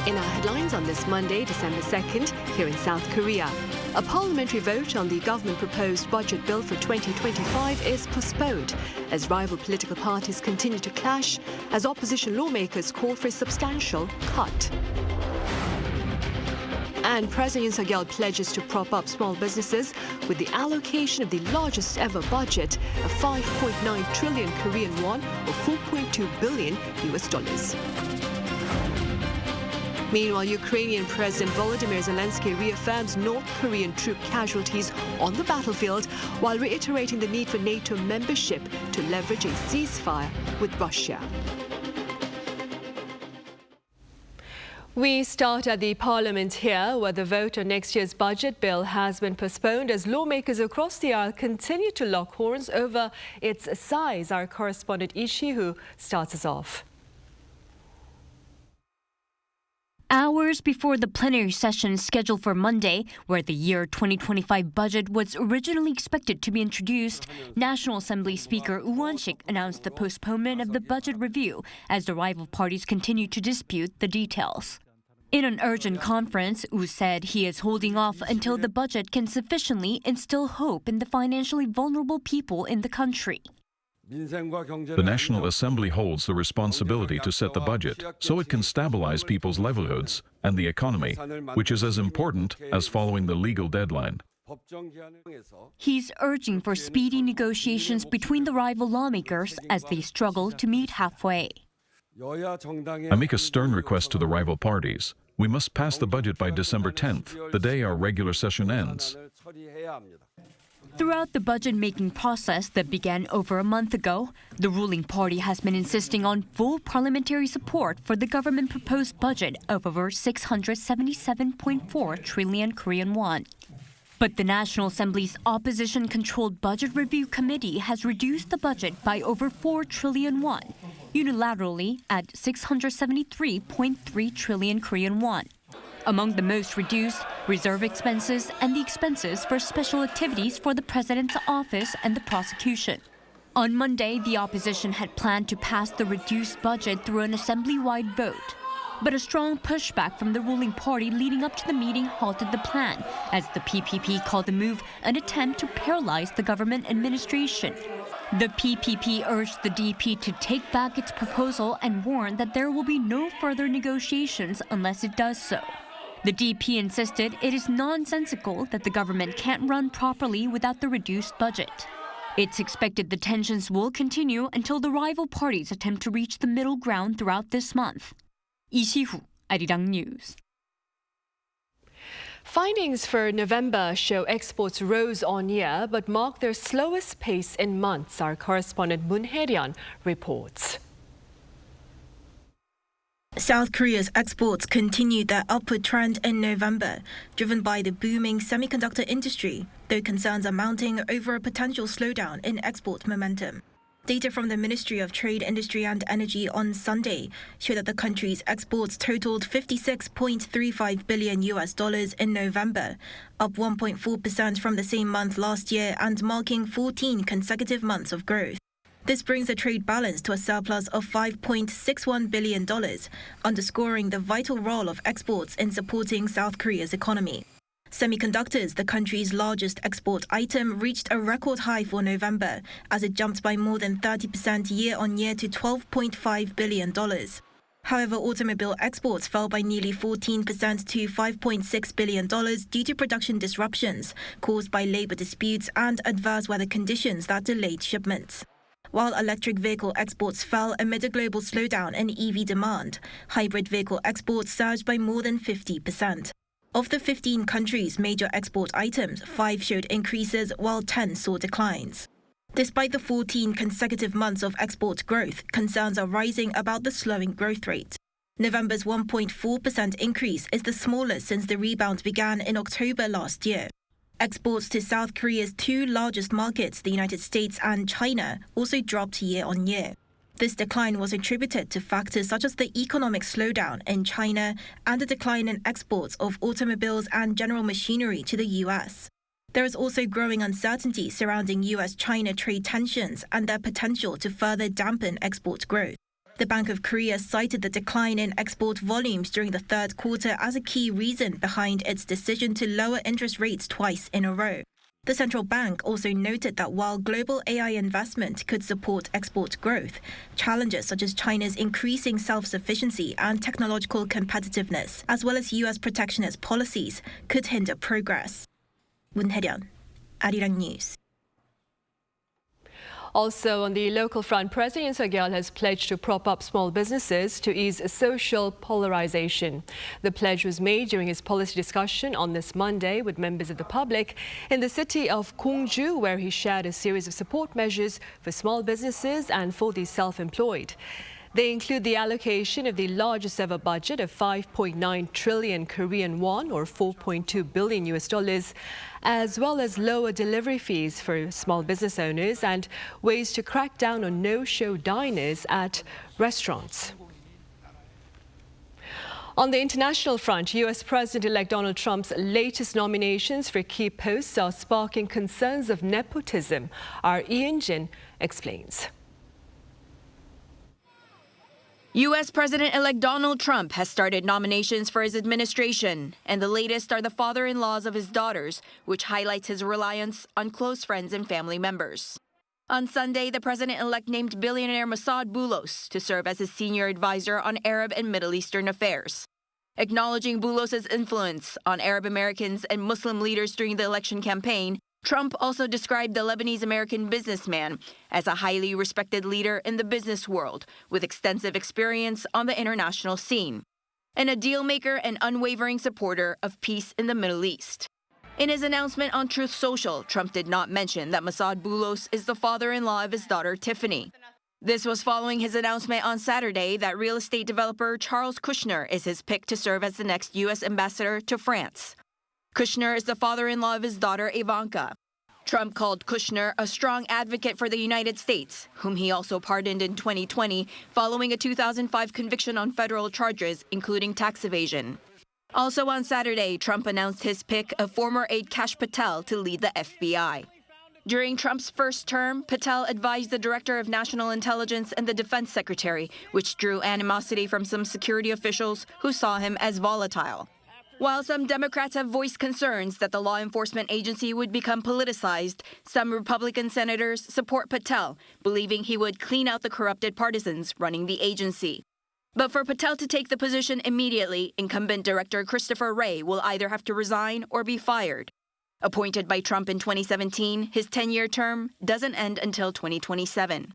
In our headlines on this Monday, December 2nd, here in South Korea, a parliamentary vote on the government-proposed budget bill for 2025 is postponed as rival political parties continue to clash as opposition lawmakers call for a substantial cut. And President Yoon Suk-yeol pledges to prop up small businesses with the allocation of the largest ever budget of 5.9 trillion Korean won or $4.2 billion US. Meanwhile, Ukrainian President Volodymyr Zelenskyy reaffirms North Korean troop casualties on the battlefield while reiterating the need for NATO membership to leverage a ceasefire with Russia. We start at the Parliament here, where the vote on next year's budget bill has been postponed as lawmakers across the aisle continue to lock horns over its size. Our correspondent Lee starts us off. Hours before the plenary session scheduled for Monday, where the year 2025 budget was originally expected to be introduced, National Assembly Speaker Woo Won-sik announced the postponement of the budget review as the rival parties continue to dispute the details. In an urgent conference, Woo said he is holding off until the budget can sufficiently instill hope in the financially vulnerable people in the country. The National Assembly holds the responsibility to set the budget so it can stabilize people's livelihoods and the economy, which is as important as following the legal deadline. He's urging for speedy negotiations between the rival lawmakers as they struggle to meet halfway. I make a stern request to the rival parties. We must pass the budget by December 10th, the day our regular session ends. Throughout the budget-making process that began over a month ago, the ruling party has been insisting on full parliamentary support for the government-proposed budget of over 677.4 trillion Korean won. But the National Assembly's opposition-controlled Budget Review Committee has reduced the budget by over 4 trillion won, unilaterally at 673.3 trillion Korean won. Among the most reduced, reserve expenses and the expenses for special activities for the president's office and the prosecution. On Monday, the opposition had planned to pass the reduced budget through an assembly-wide vote. But a strong pushback from the ruling party leading up to the meeting halted the plan, as the PPP called the move an attempt to paralyze the government administration. The PPP urged the DP to take back its proposal and warned that there will be no further negotiations unless it does so. The DP insisted it is nonsensical that the government can't run properly without the reduced budget. It's expected the tensions will continue until the rival parties attempt to reach the middle ground throughout this month. Lee, Arirang News. Findings for November show exports rose on year but marked their slowest pace in months. Our correspondent Moon Hae-ryun reports. South Korea's exports continued their upward trend in November, driven by the booming semiconductor industry, though concerns are mounting over a potential slowdown in export momentum. Data from the Ministry of Trade, Industry and Energy on Sunday show that the country's exports totaled $56.35 billion in November, up 1.4% from the same month last year and marking 14 consecutive months of growth. This brings the trade balance to a surplus of $5.61 billion, underscoring the vital role of exports in supporting South Korea's economy. Semiconductors, the country's largest export item, reached a record high for November as it jumped by more than 30% year-on-year to $12.5 billion. However, automobile exports fell by nearly 14% to $5.6 billion due to production disruptions caused by labor disputes and adverse weather conditions that delayed shipments. While electric vehicle exports fell amid a global slowdown in EV demand, hybrid vehicle exports surged by more than 50%. Of the 15 countries' major export items, 5 showed increases while 10 saw declines. Despite the 14 consecutive months of export growth, concerns are rising about the slowing growth rate. November's 1.4% increase is the smallest since the rebound began in October last year. Exports to South Korea's two largest markets, the United States and China, also dropped year-on-year. This decline was attributed to factors such as the economic slowdown in China and a decline in exports of automobiles and general machinery to the U.S. There is also growing uncertainty surrounding U.S.-China trade tensions and their potential to further dampen export growth. The Bank of Korea cited the decline in export volumes during the third quarter as a key reason behind its decision to lower interest rates twice in a row. The central bank also noted that while global AI investment could support export growth, challenges such as China's increasing self-sufficiency and technological competitiveness, as well as U.S. protectionist policies, could hinder progress. 문혜련, Arirang News. Also on the local front, President Yoon has pledged to prop up small businesses to ease social polarization. The pledge was made during his policy discussion on this Monday with members of the public in the city of Gongju, where he shared a series of support measures for small businesses and for the self-employed. They include the allocation of the largest ever budget of 5.9 trillion Korean won, or $4.2 billion, as well as lower delivery fees for small business owners and ways to crack down on no-show diners at restaurants. On the international front, U.S. President-elect Donald Trump's latest nominations for key posts are sparking concerns of nepotism. Our Hyo-shin explains. U.S. President-elect Donald Trump has started nominations for his administration, and the latest are the father-in-laws of his daughters, which highlights his reliance on close friends and family members. On Sunday, the president-elect named billionaire Massad Boulos to serve as his senior advisor on Arab and Middle Eastern affairs. Acknowledging Boulos's influence on Arab Americans and Muslim leaders during the election campaign, Trump also described the Lebanese-American businessman as a highly respected leader in the business world with extensive experience on the international scene, and a deal-maker and unwavering supporter of peace in the Middle East. In his announcement on Truth Social, Trump did not mention that Massad Boulos is the father-in-law of his daughter Tiffany. This was following his announcement on Saturday that real estate developer Charles Kushner is his pick to serve as the next U.S. ambassador to France. Kushner is the father-in-law of his daughter Ivanka. Trump called Kushner a strong advocate for the United States, whom he also pardoned in 2020 following a 2005 conviction on federal charges, including tax evasion. Also on Saturday, Trump announced his pick of former aide Kash Patel to lead the FBI. During Trump's first term, Patel advised the Director of National Intelligence and the Defense Secretary, which drew animosity from some security officials who saw him as volatile. While some Democrats have voiced concerns that the law enforcement agency would become politicized, some Republican senators support Patel, believing he would clean out the corrupted partisans running the agency. But for Patel to take the position immediately, incumbent Director Christopher Wray will either have to resign or be fired. Appointed by Trump in 2017, his 10-year term doesn't end until 2027.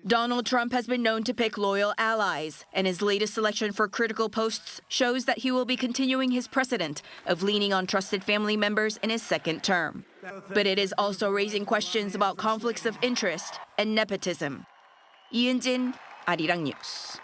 Donald Trump has been known to pick loyal allies, and his latest selection for critical posts shows that he will be continuing his precedent of leaning on trusted family members in his second term. But it is also raising questions about conflicts of interest and nepotism. Hyo-shin, Arirang News.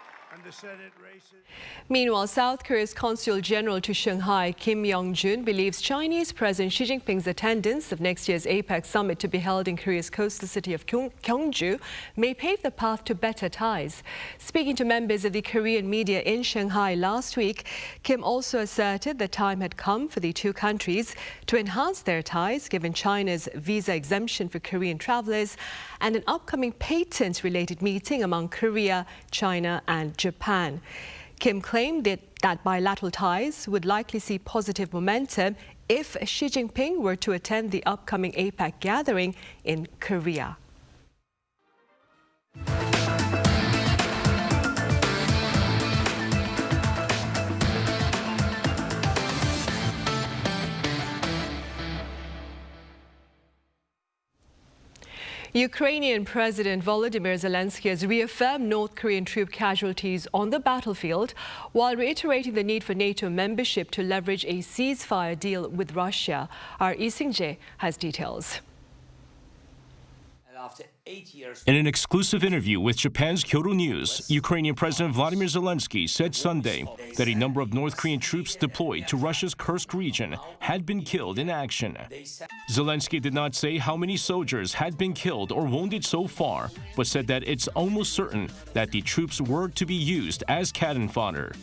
Meanwhile, South Korea's Consul General to Shanghai, Kim Yong-jun, believes Chinese President Xi Jinping's attendance of next year's APEC summit to be held in Korea's coastal city of Gongju may pave the path to better ties. Speaking to members of the Korean media in Shanghai last week, Kim also asserted the time had come for the two countries to enhance their ties, given China's visa exemption for Korean travelers and an upcoming patent-related meeting among Korea, China and Japan. Kim claimed that bilateral ties would likely see positive momentum if Xi Jinping were to attend the upcoming APEC gathering in Korea. Ukrainian President Volodymyr Zelenskyy has reaffirmed North Korean troop casualties on the battlefield while reiterating the need for NATO membership to leverage a ceasefire deal with Russia. Our Lee Seung-jae has details. In an exclusive interview with Japan's Kyodo News, Ukrainian President Vladimir Zelenskyy said Sunday that a number of North Korean troops deployed to Russia's Kursk region had been killed in action. Zelenskyy did not say how many soldiers had been killed or wounded so far, but said that it's almost certain that the troops were to be used as cannon fodder.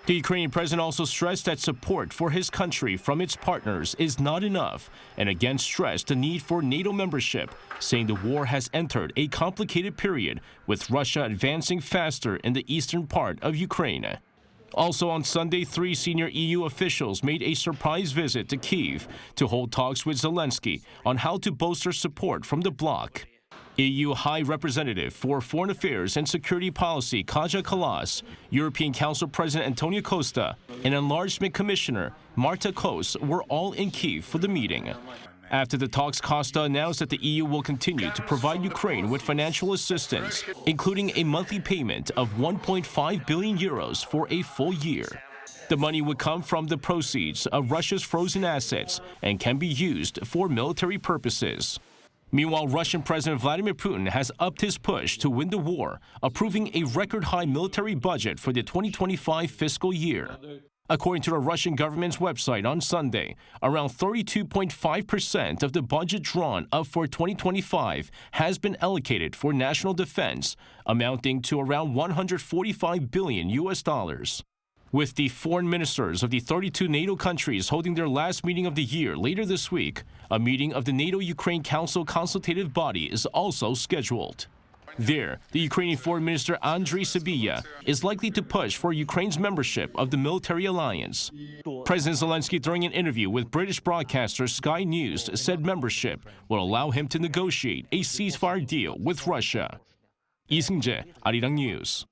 The Ukrainian president also stressed that support for his country from its partners is not enough, and again stressed the need for NATO membership, saying the war has entered a complicated period, with Russia advancing faster in the eastern part of Ukraine. Also on Sunday, 3 senior EU officials made a surprise visit to Kyiv to hold talks with Zelenskyy on how to bolster support from the bloc. EU High Representative for Foreign Affairs and Security Policy Kaja Kallas, European Council President Antonio Costa, and Enlargement Commissioner Marta Kos were all in Kyiv for the meeting. After the talks, Costa announced that the EU will continue to provide Ukraine with financial assistance, including a monthly payment of 1.5 billion euros for a full year. The money would come from the proceeds of Russia's frozen assets and can be used for military purposes. Meanwhile, Russian President Vladimir Putin has upped his push to win the war, approving a record-high military budget for the 2025 fiscal year. According to the Russian government's website on Sunday, around 32.5% of the budget drawn up for 2025 has been allocated for national defense, amounting to around $145 billion. With the foreign ministers of the 32 NATO countries holding their last meeting of the year later this week, a meeting of the NATO-Ukraine Council consultative body is also scheduled. There, the Ukrainian Foreign Minister Andriy Sybiha is likely to push for Ukraine's membership of the military alliance. President Zelenskyy, during an interview with British broadcaster Sky News, said membership will allow him to negotiate a ceasefire deal with Russia. Lee Seung-jae, Arirang News.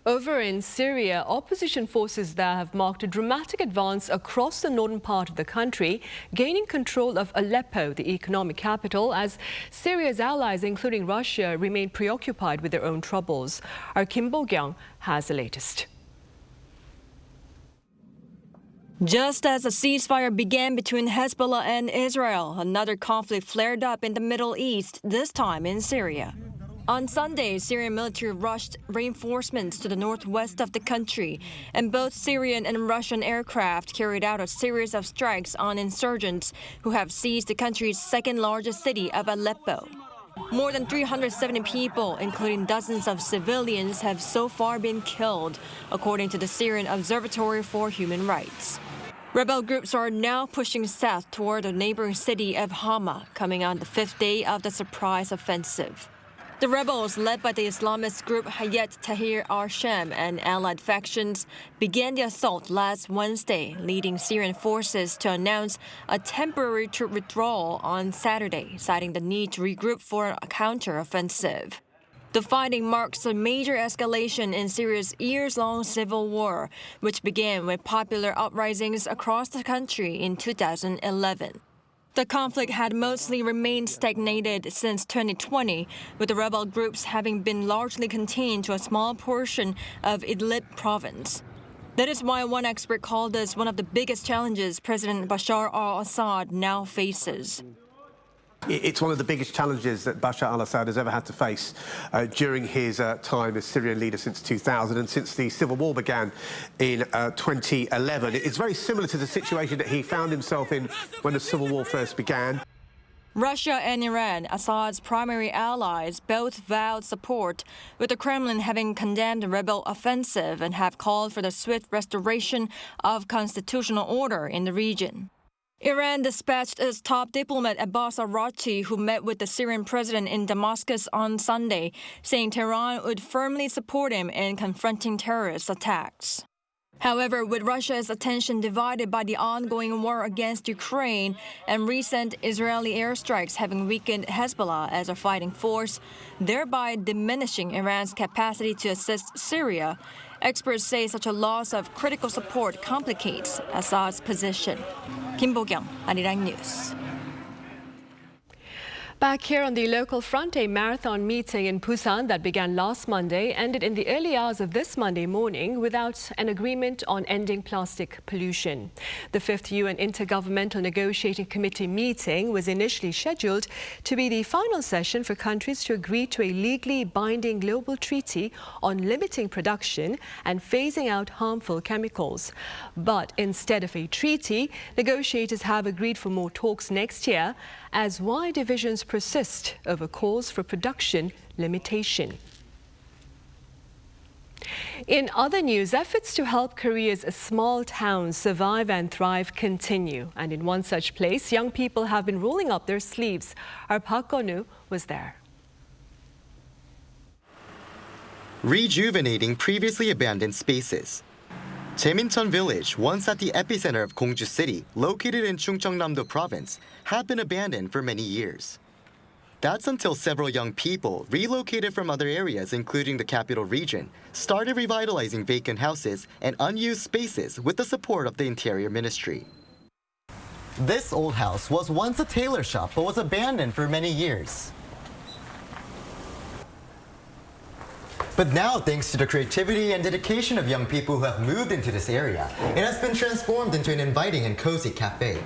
Over in Syria, opposition forces there have marked a dramatic advance across the northern part of the country, gaining control of Aleppo, the economic capital, as Syria's allies, including Russia, remain preoccupied with their own troubles. Our Kim Bo-kyung has the latest. Just as a ceasefire began between Hezbollah and Israel, another conflict flared up in the Middle East, this time in Syria. On Sunday, Syrian military rushed reinforcements to the northwest of the country, and both Syrian and Russian aircraft carried out a series of strikes on insurgents who have seized the country's second-largest city of Aleppo. More than 370 people, including dozens of civilians, have so far been killed, according to the Syrian Observatory for Human Rights. Rebel groups are now pushing south toward the neighboring city of Hama, coming on the 5th day of the surprise offensive. The rebels, led by the Islamist group Hayat Tahrir al-Sham and allied factions, began the assault last Wednesday, leading Syrian forces to announce a temporary troop withdrawal on Saturday, citing the need to regroup for a counter-offensive. The fighting marks a major escalation in Syria's years-long civil war, which began with popular uprisings across the country in 2011. The conflict had mostly remained stagnated since 2020, with the rebel groups having been largely contained to a small portion of Idlib province. That is why one expert called this one of the biggest challenges President Bashar al-Assad now faces. It's one of the biggest challenges that Bashar al-Assad has ever had to face during his time as Syrian leader since 2000 and since the civil war began in 2011. It's very similar to the situation that he found himself in when the civil war first began. Russia and Iran, Assad's primary allies, both vowed support, with the Kremlin having condemned the rebel offensive and have called for the swift restoration of constitutional order in the region. Iran dispatched its top diplomat Abbas Araghchi, who met with the Syrian president in Damascus on Sunday, saying Tehran would firmly support him in confronting terrorist attacks. However, with Russia's attention divided by the ongoing war against Ukraine and recent Israeli airstrikes having weakened Hezbollah as a fighting force, thereby diminishing Iran's capacity to assist Syria, experts say such a loss of critical support complicates Assad's position. Kim Bo-kyung, Arirang News. Back here on the local front, a marathon meeting in Busan that began last Monday ended in the early hours of this Monday morning without an agreement on ending plastic pollution. The 5th UN Intergovernmental Negotiating Committee meeting was initially scheduled to be the final session for countries to agree to a legally binding global treaty on limiting production and phasing out harmful chemicals. But instead of a treaty, negotiators have agreed for more talks next year as wide divisions persist over calls for production limitation. In other news, efforts to help Korea's small towns survive and thrive continue. And in one such place, young people have been rolling up their sleeves. Our Park Go-nu was there. Rejuvenating previously abandoned spaces. Jaemincheon village, once at the epicenter of Gongju city, located in Chungcheongnam-do province, had been abandoned for many years. That's until several young people, relocated from other areas including the capital region, started revitalizing vacant houses and unused spaces with the support of the Interior Ministry. This old house was once a tailor shop but was abandoned for many years. But now, thanks to the creativity and dedication of young people who have moved into this area, it has been transformed into an inviting and cozy cafe.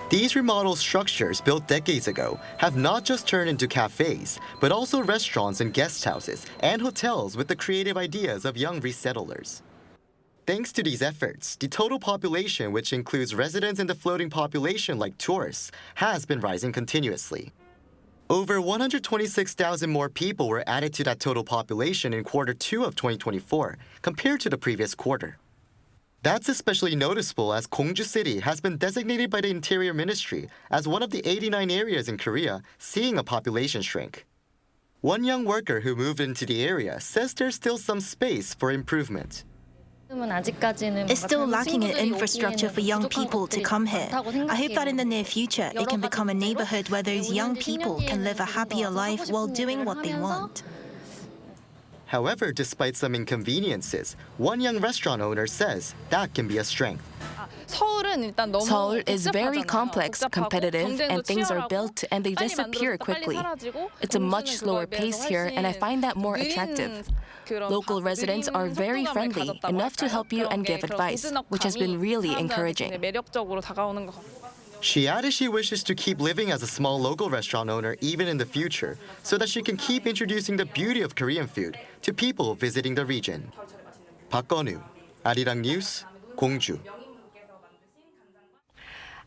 These remodeled structures built decades ago have not just turned into cafes, but also restaurants and guest houses and hotels with the creative ideas of young resettlers. Thanks to these efforts, the total population, which includes residents and the floating population like tourists, has been rising continuously. Over 126,000 more people were added to that total population in Q2 of 2024 compared to the previous quarter. That's especially noticeable as Gongju City has been designated by the Interior Ministry as one of the 89 areas in Korea seeing a population shrink. One young worker who moved into the area says there's still some space for improvement. It's still lacking in infrastructure for young people to come here. I hope that in the near future, it can become a neighborhood where those young people can live a happier life while doing what they want. However, despite some inconveniences, one young restaurant owner says that can be a strength. Seoul is very complex, competitive, and things are built and they disappear quickly. It's a much slower pace here, and I find that more attractive. Local residents are very friendly, enough to help you and give advice, which has been really encouraging. She added she wishes to keep living as a small local restaurant owner even in the future, so that she can keep introducing the beauty of Korean food to people visiting the region. Park Go-nu, Arirang News, Gongju.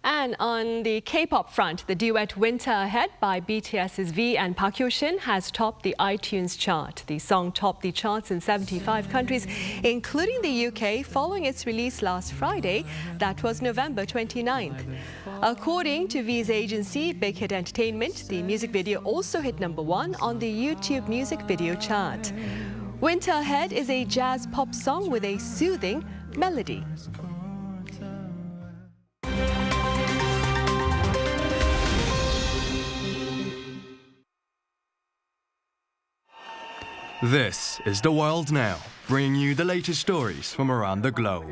And on the K-pop front, the duet Winter Ahead by BTS's V and Park Hyo-shin has topped the iTunes chart. The song topped the charts in 75 countries, including the UK, following its release last Friday. That was November 29th. According to V's agency, Big Hit Entertainment, the music video also hit #1 on the YouTube music video chart. Winter Ahead is a jazz pop song with a soothing melody. This is The World Now, bringing you the latest stories from around the globe.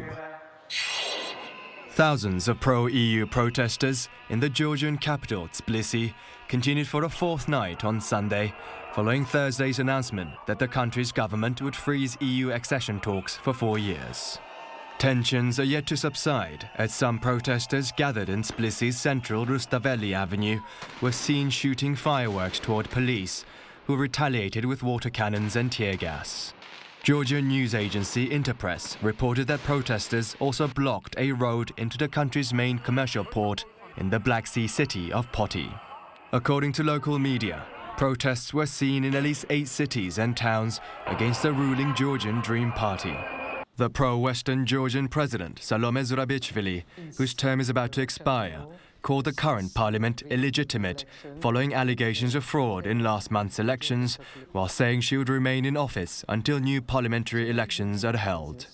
Thousands of pro-EU protesters in the Georgian capital, Tbilisi, continued for a fourth night on Sunday, following Thursday's announcement that the country's government would freeze EU accession talks for 4 years. Tensions are yet to subside as some protesters gathered in Tbilisi's central Rustaveli Avenue were seen shooting fireworks toward police, who retaliated with water cannons and tear gas. Georgian news agency Interpress reported that protesters also blocked a road into the country's main commercial port in the Black Sea city of Poti. According to local media, protests were seen in at least 8 cities and towns against the ruling Georgian Dream Party. The pro-Western Georgian president, Salome Zurabichvili, whose term is about to expire, called the current parliament illegitimate following allegations of fraud in last month's elections, while saying she would remain in office until new parliamentary elections are held.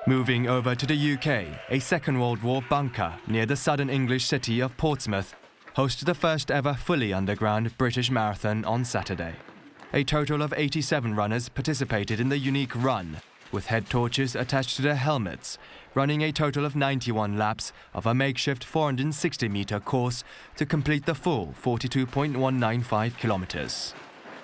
Moving over to the UK, a Second World War bunker near the southern English city of Portsmouth hosted the first ever fully underground British marathon on Saturday. A total of 87 runners participated in the unique run, with head torches attached to their helmets, running a total of 91 laps of a makeshift 460-metre course to complete the full 42.195 kilometres.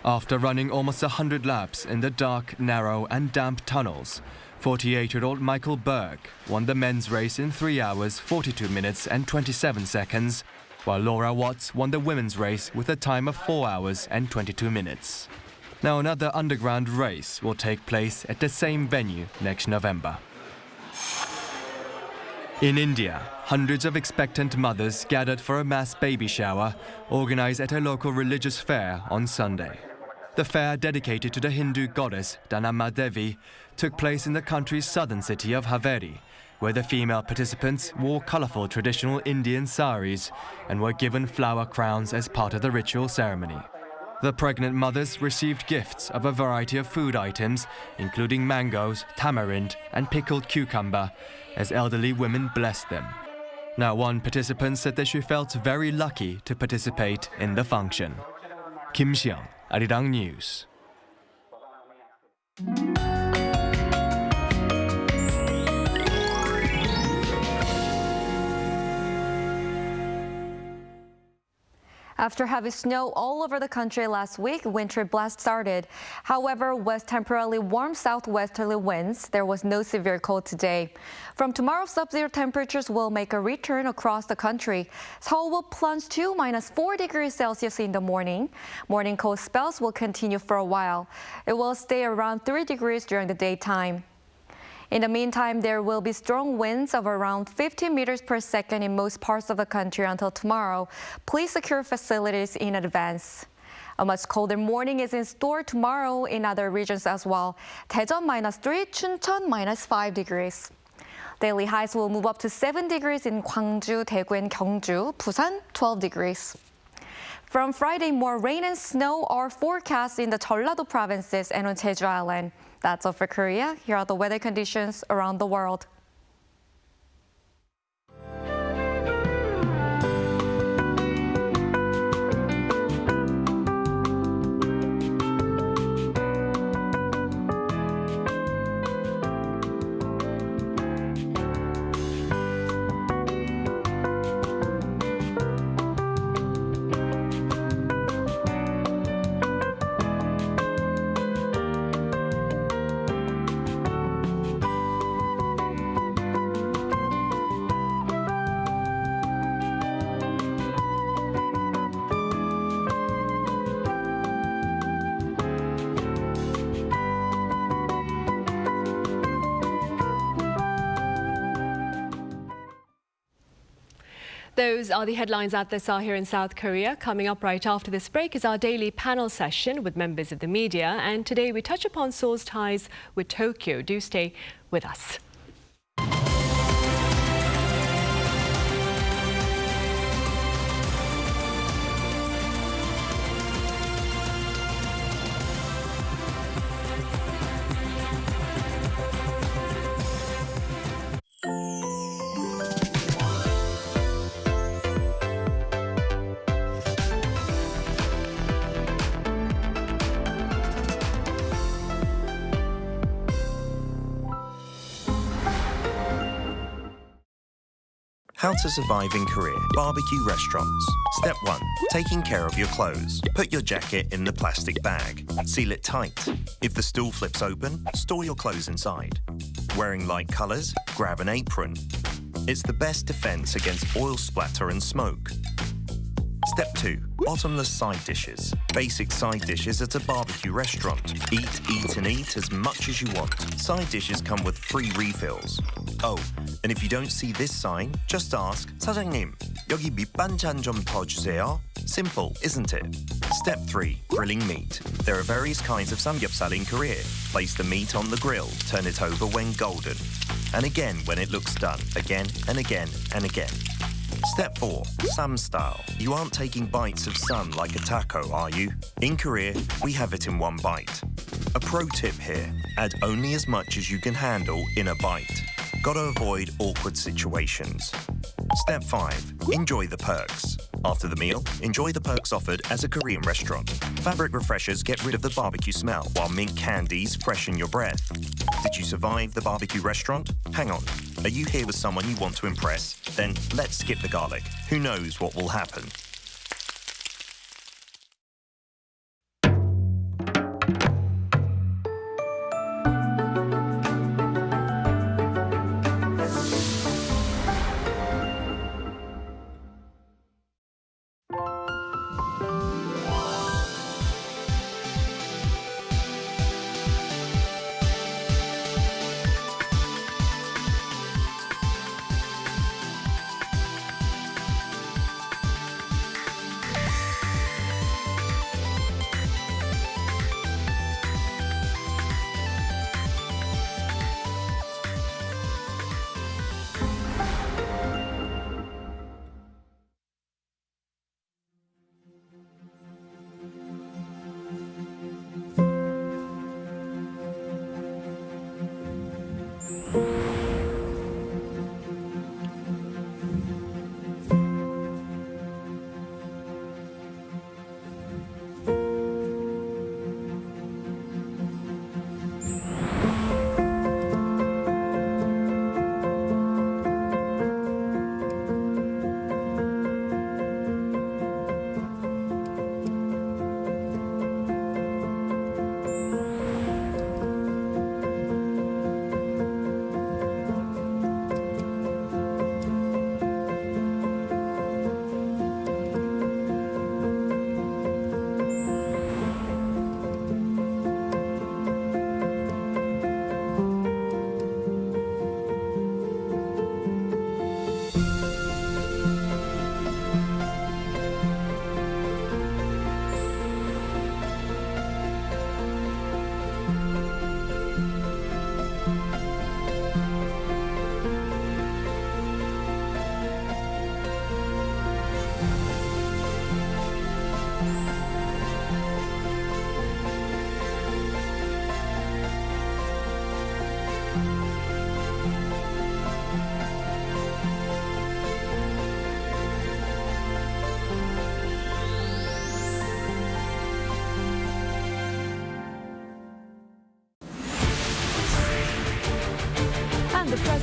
After running almost 100 laps in the dark, narrow and damp tunnels, 48-year-old Michael Burke won the men's race in 3 hours, 42 minutes and 27 seconds, while Laura Watts won the women's race with a time of 4 hours and 22 minutes. Now another underground race will take place at the same venue next November. In India, hundreds of expectant mothers gathered for a mass baby shower organized at a local religious fair on Sunday. The fair, dedicated to the Hindu goddess Dhanama Devi, took place in the country's southern city of Haveri, where the female participants wore colorful traditional Indian saris and were given flower crowns as part of the ritual ceremony. The pregnant mothers received gifts of a variety of food items, including mangoes, tamarind, and pickled cucumber, as elderly women blessed them. Now, one participant said that she felt very lucky to participate in the function. Kim Xiang, Arirang News. After heavy snow all over the country last week, winter blast started. However, with temporarily warm southwesterly winds, there was no severe cold today. From tomorrow, sub-zero temperatures will make a return across the country. Seoul will plunge to -4 degrees Celsius in the morning. Morning cold spells will continue for a while. It will stay around 3 degrees during the daytime. In the meantime, there will be strong winds of around 50 meters per second in most parts of the country until tomorrow. Please secure facilities in advance. A much colder morning is in store tomorrow in other regions as well. Daejeon -3, Chuncheon -5 degrees. Daily highs will move up to 7 degrees in Gwangju, Daegu, and Gongju. Busan, 12 degrees. From Friday, more rain and snow are forecast in the Jeollado provinces and on Jeju Island. That's all for Korea. Here are the weather conditions around the world. Those are the headlines at this hour here in South Korea. Coming up right after this break is our daily panel session with members of the media. And today we touch upon Seoul's ties with Tokyo. Do stay with us. How to survive in Korea. Barbecue restaurants. Step 1. Taking care of your clothes. Put your jacket in the plastic bag. Seal it tight. If the stool flips open, store your clothes inside. Wearing light colors? Grab an apron. It's the best defense against oil splatter and smoke. Step 2. Bottomless side dishes. Basic side dishes at a barbecue restaurant. Eat, and eat as much as you want. Side dishes come with free refills. Oh, and if you don't see this sign, just ask, 사장님, 여기 밑반찬 좀 더 주세요. Simple, isn't it? Step 3. Grilling meat. There are various kinds of samgyeopsal in Korea. Place the meat on the grill. Turn it over when golden. And again when it looks done. Again and again and again. Step 4. Sam style. You aren't taking bites of sun like a taco, are you? In Korea, we have it in one bite. A pro tip here. Add only as much as you can handle in a bite. Gotta avoid awkward situations. Step 5. Enjoy the perks. After the meal, enjoy the perks offered as a Korean restaurant. Fabric refreshers get rid of the barbecue smell, while mint candies freshen your breath. Did you survive the barbecue restaurant? Hang on. Are you here with someone you want to impress? Then let's skip the garlic. Who knows what will happen?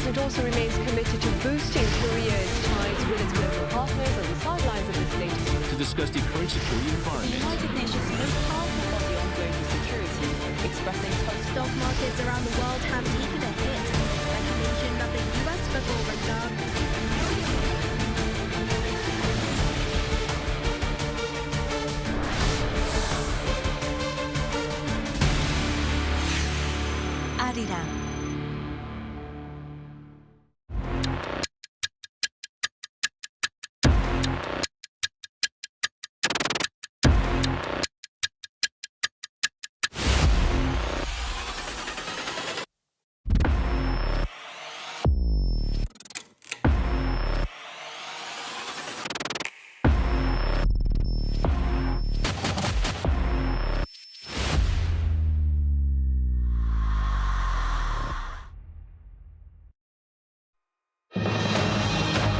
president also remains committed to boosting Korea's ties with its global partners on the sidelines of this latest. To discuss the current security environment. The United Nations most powerful body on global security, expressing hope. Stock markets around the world have taken a hit amid speculation that the US Federal Reserve Arirang.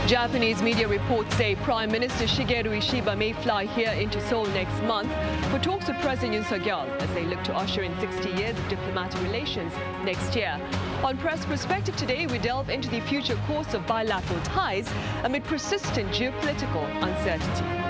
Japanese media reports say Prime Minister Shigeru Ishiba may fly here into Seoul next month for talks with President Yoon Suk-yeol as they look to usher in 60 years of diplomatic relations next year. On Press Perspective today, we delve into the future course of bilateral ties amid persistent geopolitical uncertainty.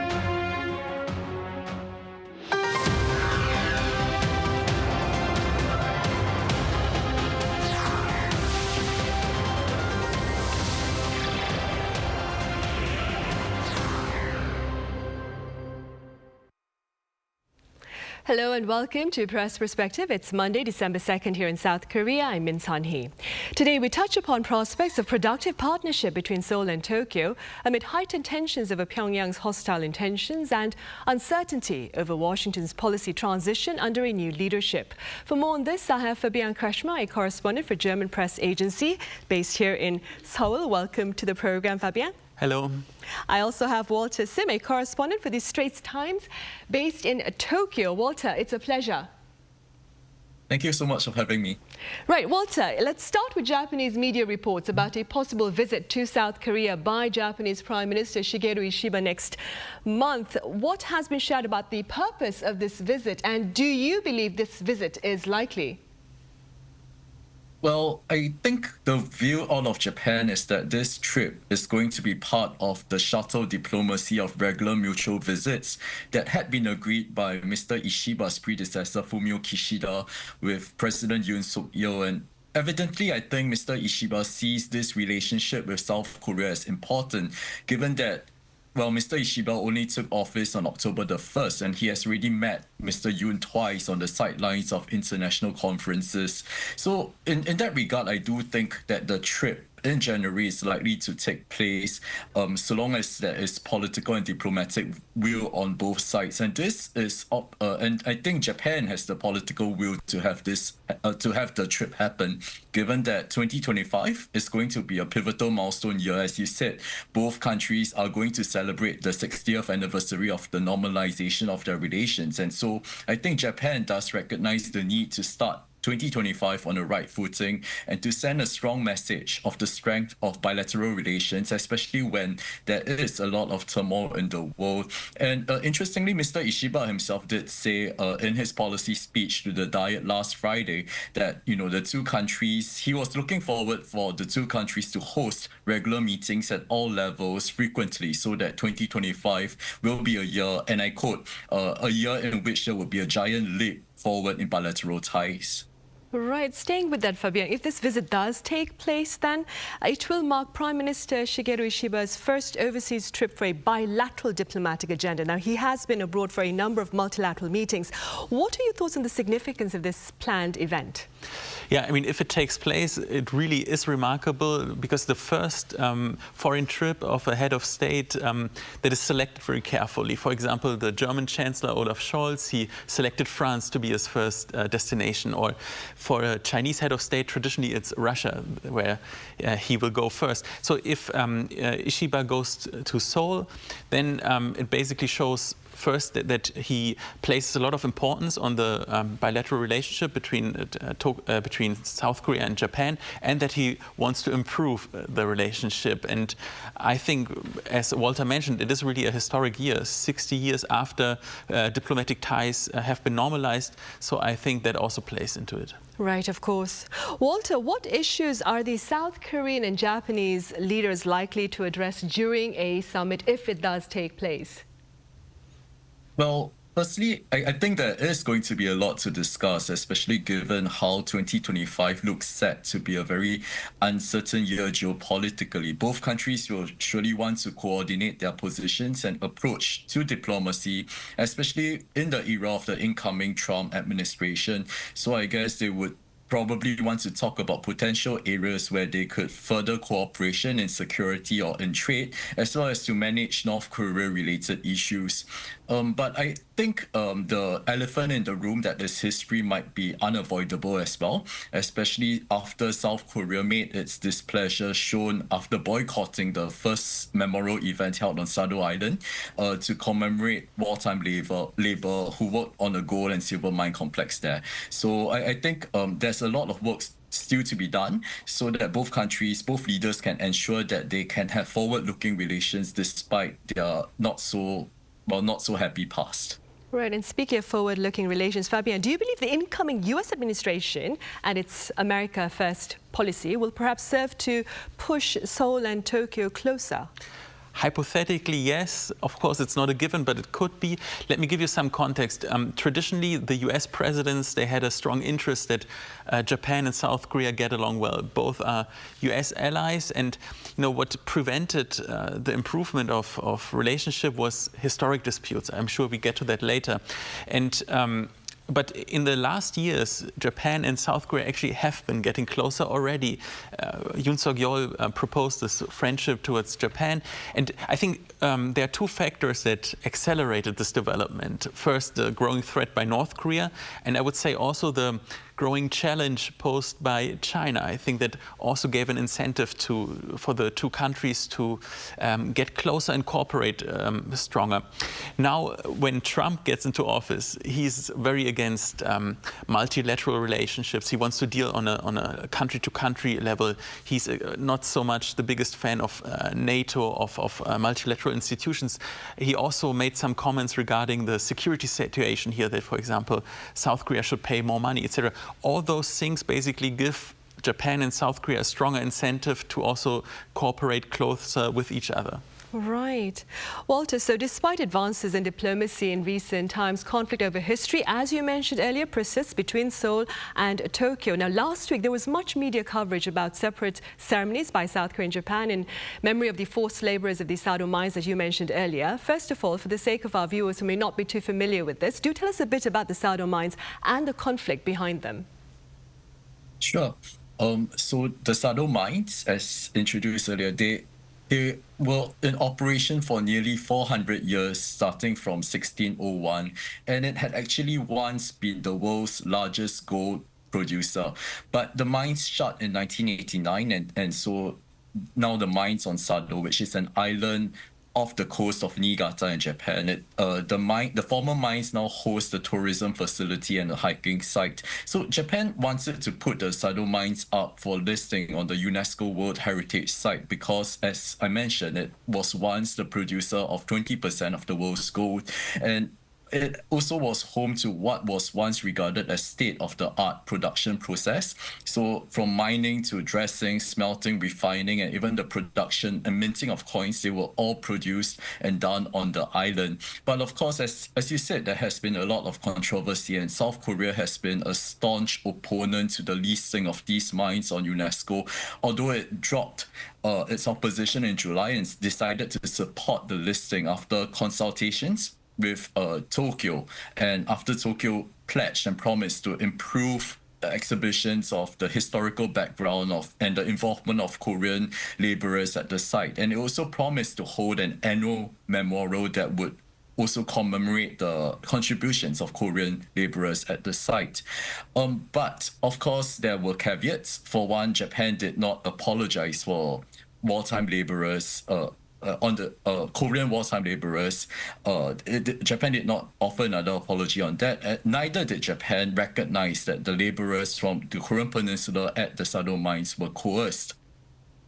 Hello and welcome to Press Perspective. It's Monday, December 2nd here in South Korea. I'm Min Sun-hee. Today we touch upon prospects of productive partnership between Seoul and Tokyo amid heightened tensions over Pyongyang's hostile intentions and uncertainty over Washington's policy transition under a new leadership. For more on this, I have Fabian Kretschmer, a correspondent for German press agency based here in Seoul. Welcome to the program, Fabian. Hello. I also have Walter Sim, a correspondent for the Straits Times based in Tokyo. Walter, it's a pleasure. Thank you so much for having me. Right, Walter, let's start with Japanese media reports about a possible visit to South Korea by Japanese Prime Minister Shigeru Ishiba next month. What has been shared about the purpose of this visit, and do you believe this visit is likely? Well, I think the view out of Japan is that this trip is going to be part of the shuttle diplomacy of regular mutual visits that had been agreed by Mr. Ishiba's predecessor, Fumio Kishida, with President Yoon Suk-yeol. And evidently, I think Mr. Ishiba sees this relationship with South Korea as important, given that well, Mr. Ishiba only took office on October the 1st, and he has already met Mr. Yoon twice on the sidelines of international conferences. So in that regard, I do think that the trip in January is likely to take place so long as there is political and diplomatic will on both sides. And this is and I think Japan has the political will to have this to have the trip happen, given that 2025 is going to be a pivotal milestone year. As you said, both countries are going to celebrate the 60th anniversary of the normalization of their relations. And so I think Japan does recognize the need to start 2025 on the right footing and to send a strong message of the strength of bilateral relations, especially when there is a lot of turmoil in the world. And interestingly, Mr. Ishiba himself did say in his policy speech to the Diet last Friday that, the two countries, he was looking forward for the two countries to host regular meetings at all levels frequently so that 2025 will be a year, and I quote, a year in which there will be a giant leap forward in bilateral ties. Right, staying with that, Fabian, if this visit does take place, then it will mark Prime Minister Shigeru Ishiba's first overseas trip for a bilateral diplomatic agenda. Now, he has been abroad for a number of multilateral meetings. What are your thoughts on the significance of this planned event? Yeah, I mean, if it takes place, it really is remarkable because the first foreign trip of a head of state that is selected very carefully. For example, the German Chancellor Olaf Scholz, he selected France to be his first destination. Or for a Chinese head of state, traditionally it's Russia, where he will go first. So if Ishiba goes to Seoul, then it basically shows first, that he places a lot of importance on the bilateral relationship between South Korea and Japan, and that he wants to improve the relationship. And I think, as Walter mentioned, it is really a historic year, 60 years after diplomatic ties have been normalized. So I think that also plays into it. Right, of course. Walter, what issues are the South Korean and Japanese leaders likely to address during a summit, if it does take place? Well, firstly, I think there is going to be a lot to discuss, especially given how 2025 looks set to be a very uncertain year geopolitically. Both countries will surely want to coordinate their positions and approach to diplomacy, especially in the era of the incoming Trump administration. So I guess they would probably want to talk about potential areas where they could further cooperation in security or in trade, as well as to manage North Korea-related issues. But I think the elephant in the room, that is history, might be unavoidable as well, especially after South Korea made its displeasure shown after boycotting the first memorial event held on Sado Island to commemorate wartime labor who worked on the gold and silver mine complex there. So I think there's a lot of work still to be done, so that both countries, both leaders can ensure that they can have forward-looking relations despite their not so happy past. Right, and speaking of forward-looking relations, Fabian, do you believe the incoming US administration and its America First policy will perhaps serve to push Seoul and Tokyo closer? Hypothetically, yes. Of course, it's not a given, but it could be. Let me give you some context. Traditionally, the US presidents, they had a strong interest that Japan and South Korea get along well. Both are US allies, and what prevented the improvement of relationship was historic disputes. I'm sure we get to that later. And but in the last years, Japan and South Korea actually have been getting closer already. Yoon Suk-yeol proposed this friendship towards Japan. And I think there are two factors that accelerated this development. First, the growing threat by North Korea, and I would say also the growing challenge posed by China. I think that also gave an incentive for the two countries to get closer and cooperate stronger. Now, when Trump gets into office, he's very against multilateral relationships. He wants to deal on a country-to-country level. He's not so much the biggest fan of NATO, of multilateral institutions. He also made some comments regarding the security situation here, that, for example, South Korea should pay more money, etc. All those things basically give Japan and South Korea a stronger incentive to also cooperate closer with each other. Right. Walter, so despite advances in diplomacy in recent times, conflict over history, as you mentioned earlier, persists between Seoul and Tokyo. Now, last week, there was much media coverage about separate ceremonies by South Korea and Japan in memory of the forced laborers of the Sado mines, as you mentioned earlier. First of all, for the sake of our viewers who may not be too familiar with this, do tell us a bit about the Sado mines and the conflict behind them. Sure. So the Sado mines, as introduced earlier, they were in operation for nearly 400 years, starting from 1601, and it had actually once been the world's largest gold producer. But the mines shut in 1989, and so now the mines on Sado, which is an island off the coast of Niigata in Japan. The former mines now host a tourism facility and a hiking site. So Japan wanted to put the Sado mines up for listing on the UNESCO World Heritage Site because, as I mentioned, it was once the producer of 20% of the world's gold. And it also was home to what was once regarded as state-of-the-art production process. So from mining to dressing, smelting, refining, and even the production and minting of coins, they were all produced and done on the island. But of course, as you said, there has been a lot of controversy, and South Korea has been a staunch opponent to the listing of these mines on UNESCO, although it dropped its opposition in July and decided to support the listing after consultations with Tokyo, and after Tokyo pledged and promised to improve the exhibitions of the historical background and the involvement of Korean laborers at the site. And it also promised to hold an annual memorial that would also commemorate the contributions of Korean laborers at the site. But of course, there were caveats. For one, Japan did not apologize for wartime laborers on the Korean wartime laborers, Japan did not offer another apology on that. Neither did Japan recognize that the laborers from the Korean peninsula at the Sado mines were coerced.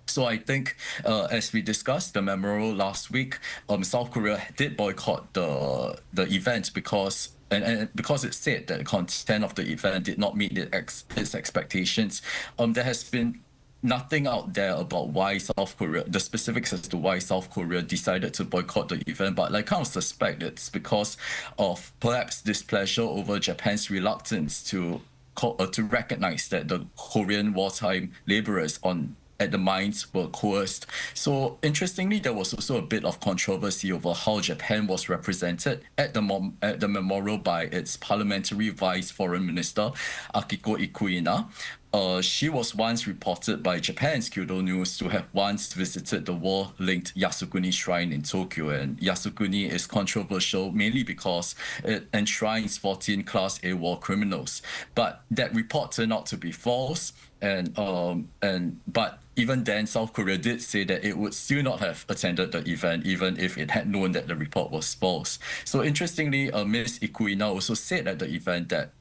So I think, as we discussed the memorial last week, South Korea did boycott the event because it said that the content of the event did not meet its expectations. There has been nothing out there about why South Korea, the specifics as to why South Korea decided to boycott the event, but I kind of suspect it's because of perhaps displeasure over Japan's reluctance to recognize that the Korean wartime laborers at the mines were coerced. So interestingly, there was also a bit of controversy over how Japan was represented at the memorial by its parliamentary vice foreign minister, Akiko Ikuina. She was once reported by Japan's Kyodo News to have once visited the war-linked Yasukuni Shrine in Tokyo. And Yasukuni is controversial mainly because it enshrines 14 Class A war criminals. But that report turned out to be false. But even then, South Korea did say that it would still not have attended the event, even if it had known that the report was false. So interestingly, Ms. Ikuina also said at the event that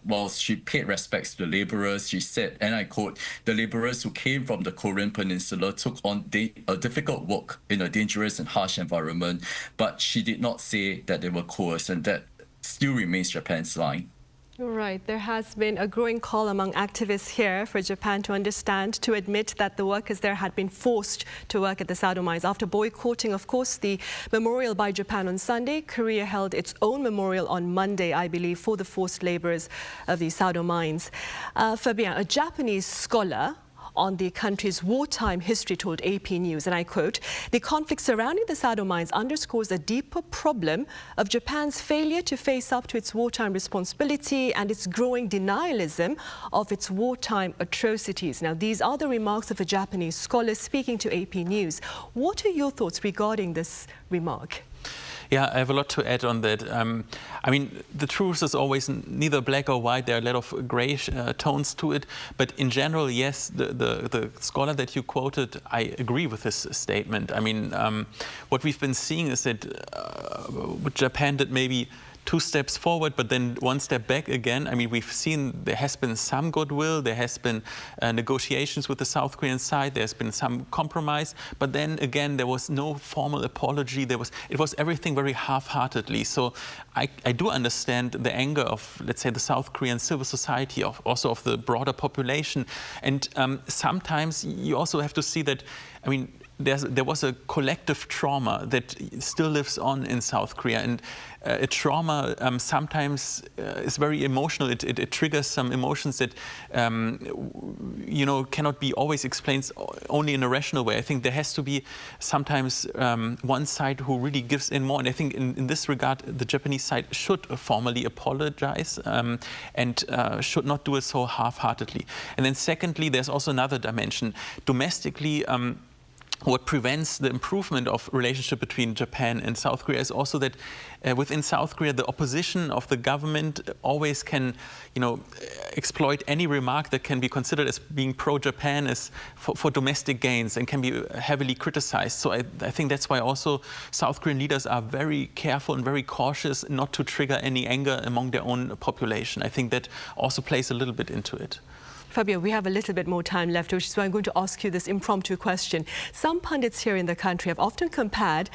while she paid respects to the laborers, she said, and I quote, "The laborers who came from the Korean peninsula took on a difficult work in a dangerous and harsh environment," but she did not say that they were coerced, and that still remains Japan's line. Right. There has been a growing call among activists here for Japan to understand, to admit that the workers there had been forced to work at the Sado mines. After boycotting, of course, the memorial by Japan on Sunday, Korea held its own memorial on Monday, I believe, for the forced laborers of the Sado mines. Fabien, a Japanese scholar on the country's wartime history told AP News, and I quote, "The conflict surrounding the Sado mines underscores a deeper problem of Japan's failure to face up to its wartime responsibility and its growing denialism of its wartime atrocities." Now, these are the remarks of a Japanese scholar speaking to AP News. What are your thoughts regarding this remark? Yeah, I have a lot to add on that. I mean, the truth is always neither black or white. There are a lot of gray tones to it. But in general, yes, the scholar that you quoted, I agree with this statement. I mean, what we've been seeing is that Japan did maybe 2 steps forward, but then 1 step back again. I mean, we've seen there has been some goodwill, there has been negotiations with the South Korean side, there's been some compromise, but then again, there was no formal apology. It was everything very half-heartedly. So I do understand the anger of, let's say, the South Korean civil society, also of the broader population. And sometimes you also have to see that, I mean, there was a collective trauma that still lives on in South Korea, and a trauma sometimes is very emotional. It triggers some emotions that cannot be always explained only in a rational way. I think there has to be sometimes one side who really gives in more, and I think in this regard the Japanese side should formally apologize and should not do it so half-heartedly. And then secondly, there's also another dimension. Domestically, what prevents the improvement of relationship between Japan and South Korea is also that within South Korea, the opposition of the government always can, exploit any remark that can be considered as being pro-Japan as for domestic gains and can be heavily criticized. So I think that's why also South Korean leaders are very careful and very cautious not to trigger any anger among their own population. I think that also plays a little bit into it. Fabio, we have a little bit more time left, which is why I'm going to ask you this impromptu question. Some pundits here in the country have often compared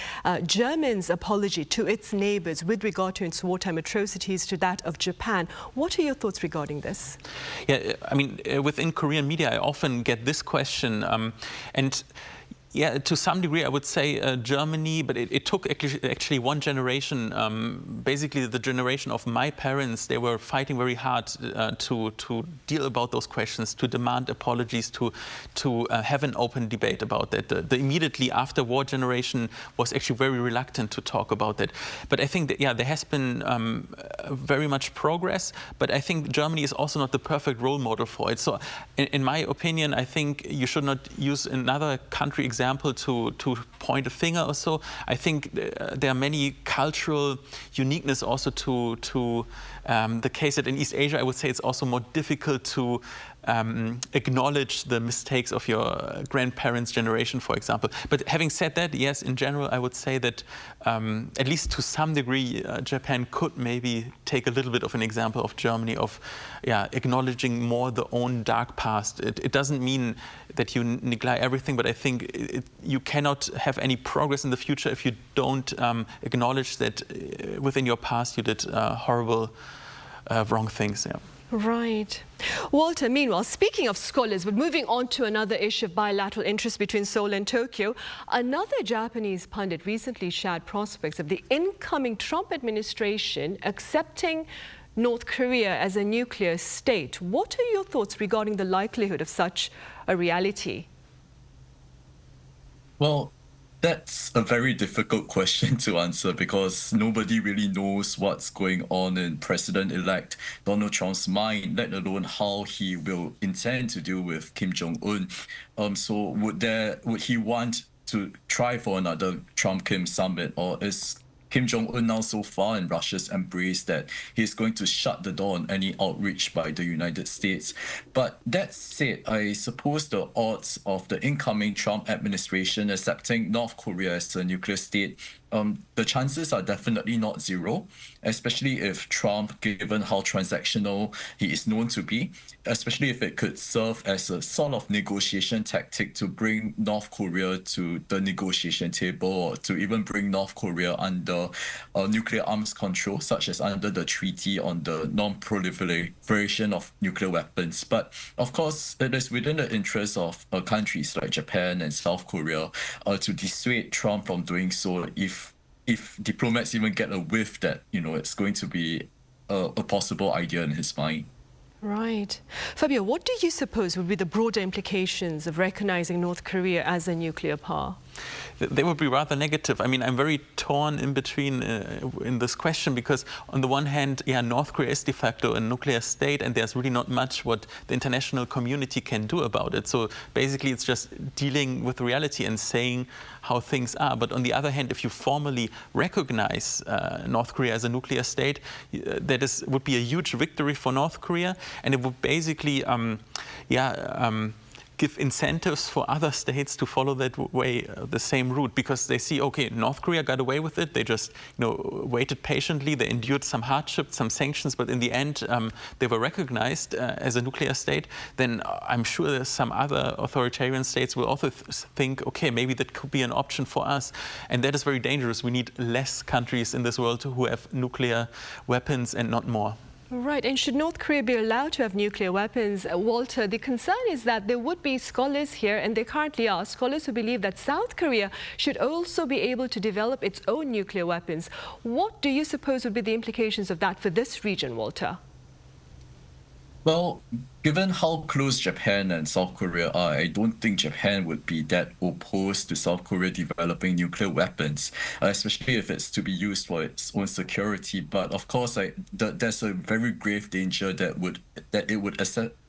Germany's apology to its neighbours with regard to its wartime atrocities to that of Japan. What are your thoughts regarding this? Yeah, I mean, within Korean media, I often get this question, and yeah, to some degree, I would say Germany, but it took actually one generation, basically the generation of my parents. They were fighting very hard to deal about those questions, to demand apologies, to have an open debate about that. The immediately after war generation was actually very reluctant to talk about that. But I think that, yeah, there has been very much progress, but I think Germany is also not the perfect role model for it. So in my opinion, I think you should not use another country example to point a finger or so. I think there are many cultural uniqueness also to the case that in East Asia, I would say it's also more difficult to acknowledge the mistakes of your grandparents' generation, for example. But having said that, yes, in general, I would say that at least to some degree, Japan could maybe take a little bit of an example of Germany of acknowledging more the own dark past. It doesn't mean that you neglect everything, but I think you cannot have any progress in the future if you don't acknowledge that within your past you did horrible, wrong things. Yeah. Right. Walter, meanwhile, speaking of scholars, but moving on to another issue of bilateral interest between Seoul and Tokyo, another Japanese pundit recently shared prospects of the incoming Trump administration accepting North Korea as a nuclear state. What are your thoughts regarding the likelihood of such a reality? Well, that's a very difficult question to answer because nobody really knows what's going on in President-elect Donald Trump's mind, let alone how he will intend to deal with Kim Jong-un. So would he want to try for another Trump-Kim summit, or is Kim Jong-un now so far in Russia's embrace that he's going to shut the door on any outreach by the United States? But that said, I suppose the odds of the incoming Trump administration accepting North Korea as a nuclear state, the chances are definitely not zero, especially if Trump, given how transactional he is known to be, especially if it could serve as a sort of negotiation tactic to bring North Korea to the negotiation table, or to even bring North Korea under nuclear arms control, such as under the Treaty on the Non-Proliferation of Nuclear Weapons. But of course, it is within the interest of countries like Japan and South Korea to dissuade Trump from doing so if diplomats even get a whiff that, it's going to be a possible idea in his mind. Right. Fabio, what do you suppose would be the broader implications of recognizing North Korea as a nuclear power? They would be rather negative. I mean, I'm very torn in between in this question because on the one hand, North Korea is de facto a nuclear state and there's really not much what the international community can do about it. So basically it's just dealing with reality and saying how things are. But on the other hand, if you formally recognize North Korea as a nuclear state, that would be a huge victory for North Korea, and it would basically give incentives for other states to follow that way, the same route, because they see, okay, North Korea got away with it. They just, waited patiently. They endured some hardship, some sanctions, but in the end, they were recognized as a nuclear state. Then I'm sure there's some other authoritarian states will also think, okay, maybe that could be an option for us. And that is very dangerous. We need less countries in this world who have nuclear weapons and not more. Right, and should North Korea be allowed to have nuclear weapons? Walter, the concern is that there would be scholars here, and they currently are, scholars who believe that South Korea should also be able to develop its own nuclear weapons. What do you suppose would be the implications of that for this region, Walter? Well, given how close Japan and South Korea are, I don't think Japan would be that opposed to South Korea developing nuclear weapons, especially if it's to be used for its own security. But of course, there's a very grave danger that it would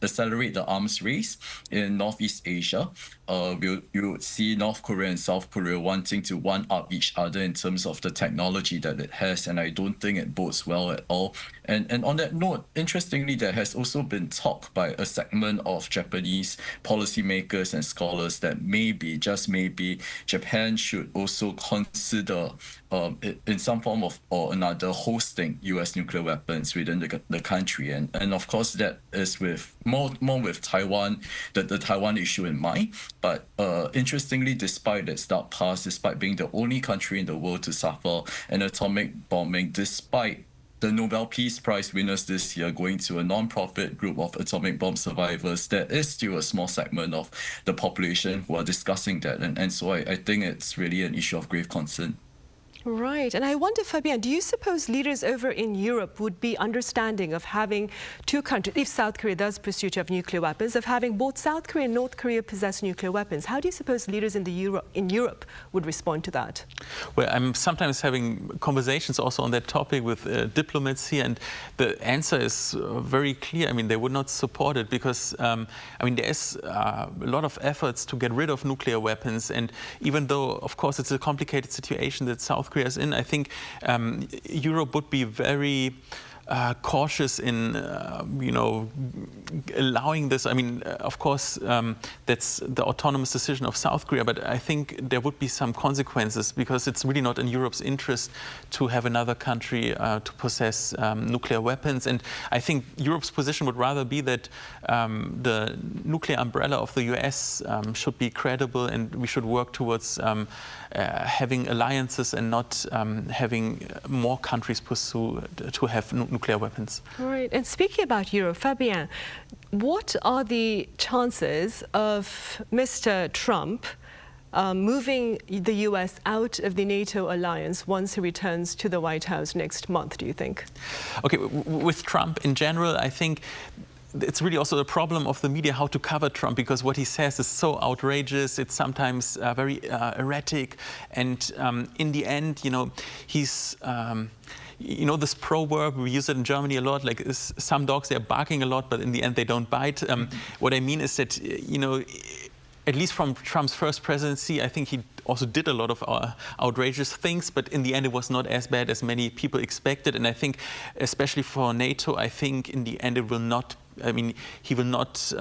accelerate the arms race in Northeast Asia. You would see North Korea and South Korea wanting to one-up each other in terms of the technology that it has, and I don't think it bodes well at all. And on that note, interestingly, there has also been talk by a segment of Japanese policymakers and scholars that maybe, just maybe, Japan should also consider in some form or another hosting US nuclear weapons within the country. And of course, that is with more with Taiwan, the Taiwan issue in mind. But interestingly, despite its dark past, despite being the only country in the world to suffer an atomic bombing, despite the Nobel Peace Prize winners this year going to a non-profit group of atomic bomb survivors, there is still a small segment of the population who are discussing that. And so I think it's really an issue of grave concern. Right. And I wonder, Fabian, do you suppose leaders over in Europe would be understanding of having two countries, if South Korea does pursue to have nuclear weapons, of having both South Korea and North Korea possess nuclear weapons? How do you suppose leaders in Europe would respond to that? Well, I'm sometimes having conversations also on that topic with diplomats here, and the answer is very clear. I mean, they would not support it because, there is a lot of efforts to get rid of nuclear weapons. And even though, of course, it's a complicated situation that South Korea is in, I think Europe would be very cautious in, allowing this. I mean, of course, that's the autonomous decision of South Korea, but I think there would be some consequences because it's really not in Europe's interest to have another country to possess nuclear weapons. And I think Europe's position would rather be that the nuclear umbrella of the US should be credible, and we should work towards having alliances and not having more countries pursue to have nuclear weapons. All right. And speaking about Europe, Fabien, what are the chances of Mr. Trump moving the US out of the NATO alliance once he returns to the White House next month, do you think? Okay, with Trump in general, I think it's really also a problem of the media how to cover Trump, because what he says is so outrageous. It's sometimes very erratic, and in the end, he's this proverb, we use it in Germany a lot, like some dogs, they're barking a lot, but in the end they don't bite. What I mean is that, at least from Trump's first presidency, I think he also did a lot of outrageous things, but in the end it was not as bad as many people expected. And I think, especially for NATO, I think in the end it will not, he will not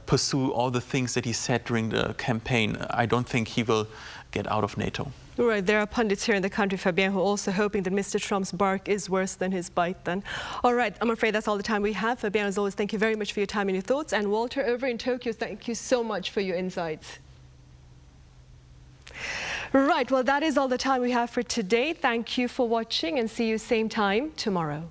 pursue all the things that he said during the campaign. I don't think he will get out of NATO. Right, there are pundits here in the country, Fabien, who are also hoping that Mr. Trump's bark is worse than his bite then. All right, I'm afraid that's all the time we have. Fabien, as always, thank you very much for your time and your thoughts. And Walter, over in Tokyo, thank you so much for your insights. Right, well, that is all the time we have for today. Thank you for watching, and see you same time tomorrow.